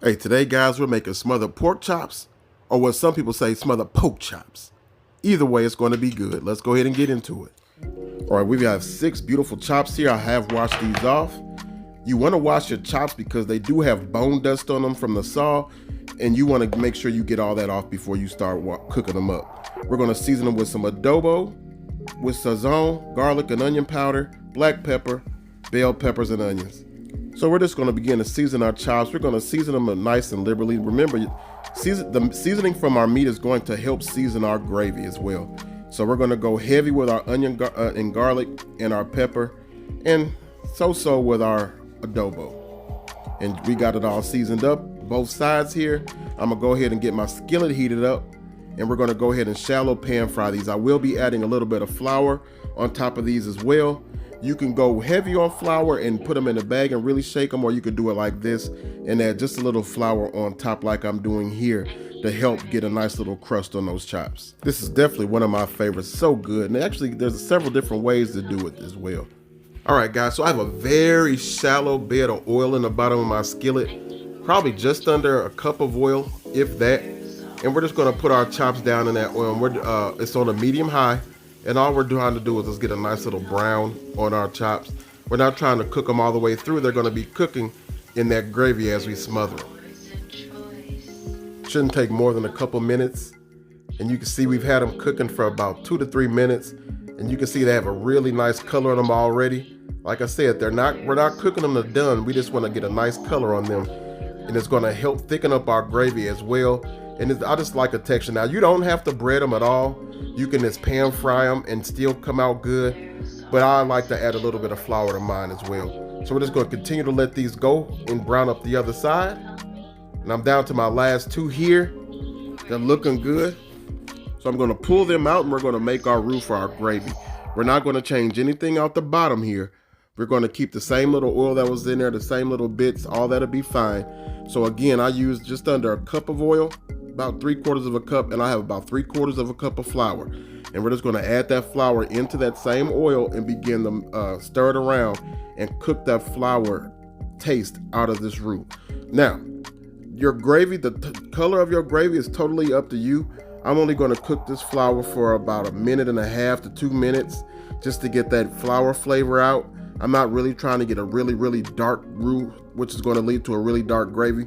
Hey, today guys, we're making smothered pork chops, or what some people say, smothered poke chops. Either way, it's going to be good. Let's go ahead and get into it. All right, we have 6 beautiful chops here. I have washed these off. You want to wash your chops because they do have bone dust on them from the saw, and you want to make sure you get all that off before you start cooking them up. We're going to season them with some adobo, with sazon, garlic and onion powder, black pepper, bell peppers and onions. So we're just going to begin to season our chops. We're going to season them nice and liberally. Remember, the seasoning from our meat is going to help season our gravy as well. So we're going to go heavy with our onion and garlic and our pepper, and so with our adobo. And we got it all seasoned up, both sides here. I'm going to go ahead and get my skillet heated up, and we're going to go ahead and shallow pan fry these. I will be adding a little bit of flour on top of these as well. You can go heavy on flour and put them in a bag and really shake them, or you could do it like this and add just a little flour on top like I'm doing here to help get a nice little crust on those chops. This is definitely one of my favorites, so good. And actually there's several different ways to do it as well. All right guys, so I have a very shallow bed of oil in the bottom of my skillet, probably just under a cup of oil, if that. And we're just gonna put our chops down in that oil, and it's on a medium high. And all we're trying to do is just get a nice little brown on our chops. We're not trying to cook them all the way through. They're going to be cooking in that gravy as we smother them. Shouldn't take more than a couple minutes. And you can see we've had them cooking for about 2 to 3 minutes. And you can see they have a really nice color on them already. Like I said, we're not cooking them to done. We just want to get a nice color on them. And it's going to help thicken up our gravy as well. And I just like the texture. Now, you don't have to bread them at all. You can just pan fry them and still come out good. But I like to add a little bit of flour to mine as well. So we're just going to continue to let these go and brown up the other side. And I'm down to my last 2 here. They're looking good. So I'm going to pull them out, and we're going to make our roux for our gravy. We're not going to change anything out the bottom here. We're going to keep the same little oil that was in there, the same little bits, all that'll be fine. So again, I used just under a cup of oil, about 3/4 of a cup, and I have about 3/4 of a cup of flour. And we're just going to add that flour into that same oil and begin to stir it around and cook that flour taste out of this roux. Now, your gravy, the color of your gravy is totally up to you. I'm only going to cook this flour for about 1.5 minutes to 2 minutes just to get that flour flavor out. I'm not really trying to get a really dark roux, which is going to lead to a really dark gravy.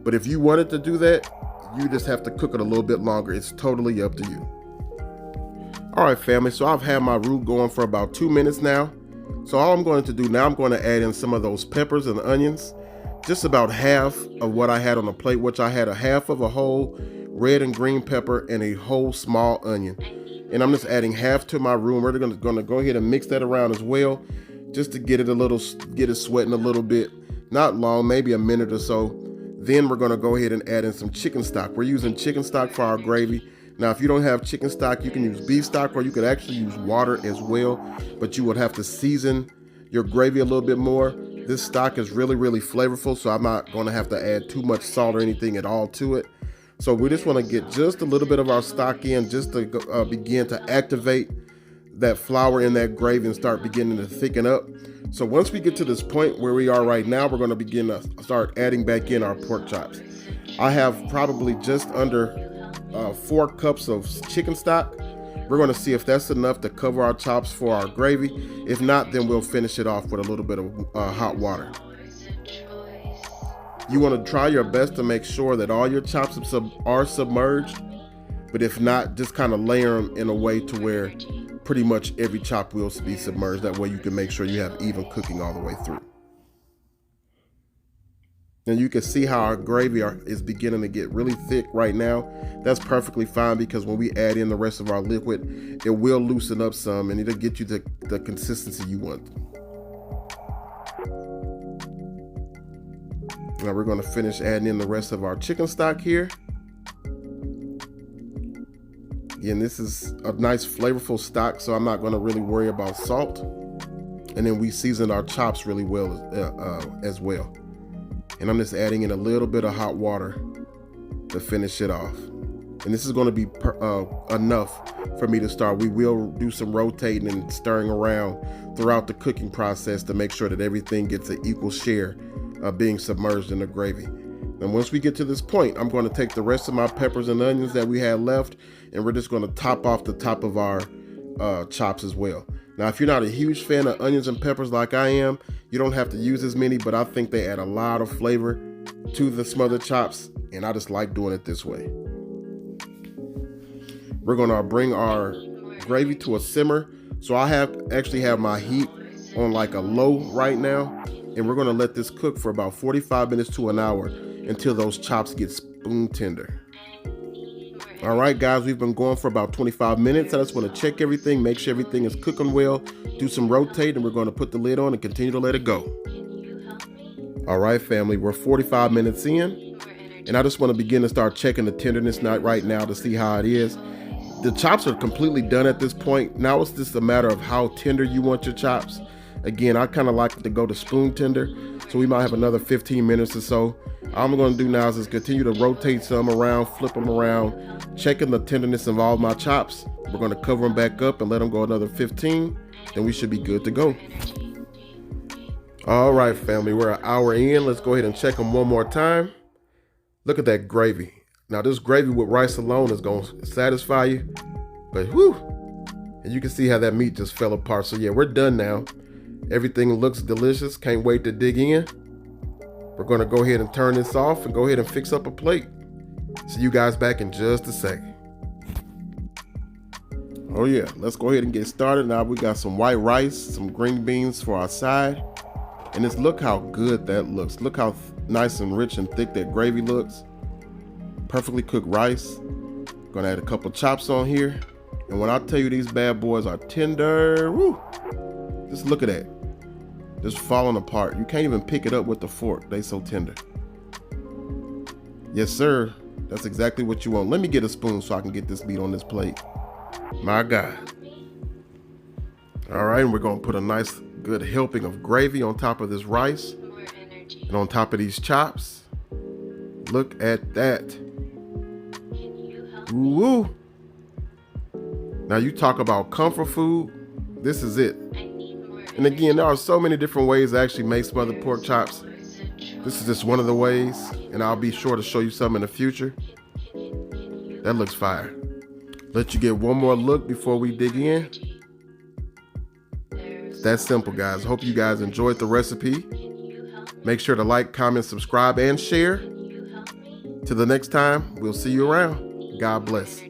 But if you wanted to do that, you just have to cook it a little bit longer. It's totally up to you. All right, family, so I've had my roux going for about 2 minutes now. So all I'm going to do now, I'm going to add in some of those peppers and onions, just about half of what I had on the plate, which I had a half of a whole red and green pepper and a whole small onion. And I'm just adding half to my roux. We're going to go ahead and mix that around as well, just to get it sweating a little bit. Not long, maybe a minute or so. Then we're going to go ahead and add in some chicken stock. We're using chicken stock for our gravy. Now, if you don't have chicken stock, you can use beef stock, or you could actually use water as well, but you would have to season your gravy a little bit more. This stock is really flavorful, so I'm not going to have to add too much salt or anything at all to it. So we just want to get just a little bit of our stock in, just to begin to activate that flour in that gravy and start beginning to thicken up. So once we get to this point where we are right now, we're going to begin to start adding back in our pork chops. I have probably just under 4 cups of chicken stock. We're going to see if that's enough to cover our chops for our gravy. If not, then we'll finish it off with a little bit of hot water. You want to try your best to make sure that all your chops are submerged, but if not, just kind of layer them in a way to where pretty much every chop will be submerged. That way you can make sure you have even cooking all the way through. And you can see how our gravy is beginning to get really thick right now. That's perfectly fine, because when we add in the rest of our liquid, it will loosen up some and it'll get you the consistency you want. Now we're going to finish adding in the rest of our chicken stock here. Again, this is a nice flavorful stock, so I'm not going to really worry about salt. And then we season our chops really well as well. And I'm just adding in a little bit of hot water to finish it off. And this is going to be enough for me to start. We will do some rotating and stirring around throughout the cooking process to make sure that everything gets an equal share of being submerged in the gravy. And once we get to this point, I'm going to take the rest of my peppers and onions that we had left, and we're just going to top off the top of our chops as well. Now, if you're not a huge fan of onions and peppers like I am, you don't have to use as many, but I think they add a lot of flavor to the smothered chops, and I just like doing it this way. We're going to bring our gravy to a simmer. So I actually have my heat on like a low right now, and we're going to let this cook for about 45 minutes to an hour until those chops get spoon tender. All right, guys, we've been going for about 25 minutes. I just want to check everything, make sure everything is cooking well, do some rotate, and we're going to put the lid on and continue to let it go. All right, family, we're 45 minutes in, and I just want to begin to start checking the tenderness right now to see how it is. The chops are completely done at this point. Now it's just a matter of how tender you want your chops. Again, I kind of like to go to spoon tender, so we might have another 15 minutes or so. All I'm going to do now is just continue to rotate some around, flip them around, checking the tenderness of all my chops. We're going to cover them back up and let them go another 15, then we should be good to go. All right, family, we're an hour in. Let's go ahead and check them one more time. Look at that gravy. Now, this gravy with rice alone is going to satisfy you, but whew, and you can see how that meat just fell apart. So yeah, we're done now. Everything looks delicious. Can't wait to dig in. We're going to go ahead and turn this off and go ahead and fix up a plate. See you guys back in just a second. Oh yeah, let's go ahead and get started. Now we got some white rice, some green beans for our side. And just look how good that looks. Look how nice and rich and thick that gravy looks. Perfectly cooked rice. Gonna add a couple chops on here. And when I tell you these bad boys are tender, woo, just look at that. Just falling apart. You can't even pick it up with the fork. They so tender. Yes, sir. That's exactly what you want. Let me get a spoon so I can get this meat on this plate. My God. All right, and we're gonna put a nice good helping of gravy on top of this rice and on top of these chops. Look at that. Ooh. Now you talk about comfort food. This is it. And again, there are so many different ways to actually make smothered pork chops. This is just one of the ways, and I'll be sure to show you some in the future. That looks fire. Let you get one more look before we dig in. It's that simple, guys. Hope you guys enjoyed the recipe. Make sure to like, comment, subscribe, and share. Till the next time, we'll see you around. God bless.